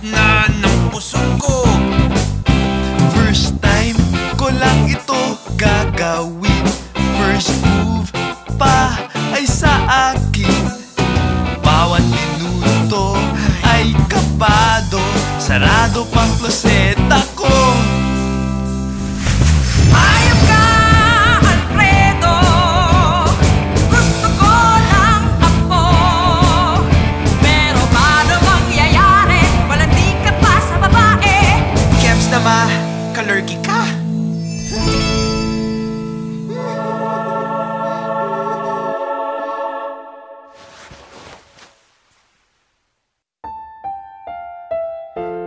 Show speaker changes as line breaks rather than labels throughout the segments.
gitna ng puso ko.
First time ko lang ito gagawin. First move pa ay sa akin. Bawat minuto ay kabado. Sarado pang kloseta ko.
Ayop ka, Alfredo. Gusto ko lang ako. Pero paano mangyayari? Walang di ka pa sa babae.
Kems naman, kalergi ka.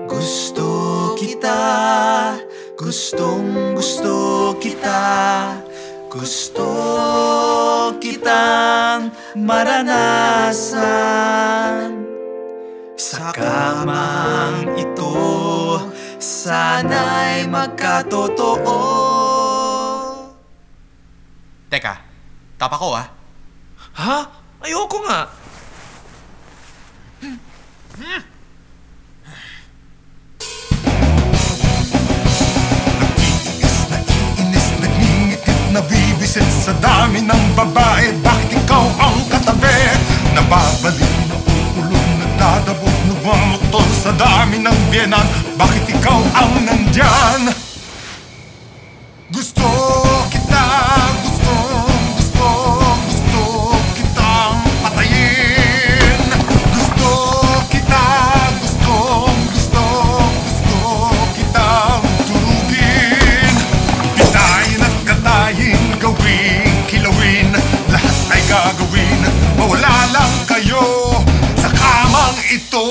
Gusto kita, gustong gusto kita. Gusto kitang maranasan. Sa kamang ito, sana'y magkatotoo.
Teka, tapa ko ah.
Ha? Ayoko nga.
Nabibisit sa dami ng babae. Bakit ikaw ang katabi? Nababaliw na uulong, nagdadabog, nagmamutol sa dami ng biyenan. Bakit ikaw ang nandyan? Gusto kita, gusto kitang patayin. Gusto kita, gusto kitang turugin. Pitayin at katayin, gawin, kilawin. Lahat ay gagawin, mawala lang kayo sa kamang ito.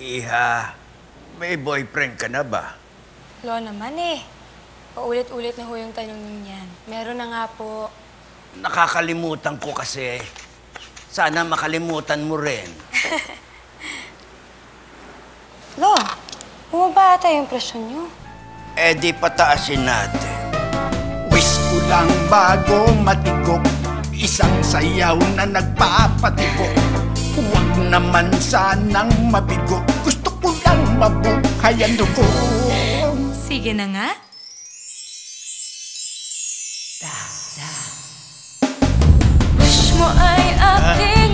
Iha, may boyfriend ka na ba?
Lo naman eh. Paulit-ulit na ho yung tanong niyan. Meron na nga po.
Nakakalimutan ko kasi. Sana makalimutan mo rin.
Lo, bumaba ata yung presyon niyo.
Eh di pataasin natin.
Wish ko lang bago matikok, isang sayaw na nagpapatibok. Huwag naman sanang mabigo, gusto ko lang mabuhay ang dugo.
Sige na nga.
Wish mo ay aking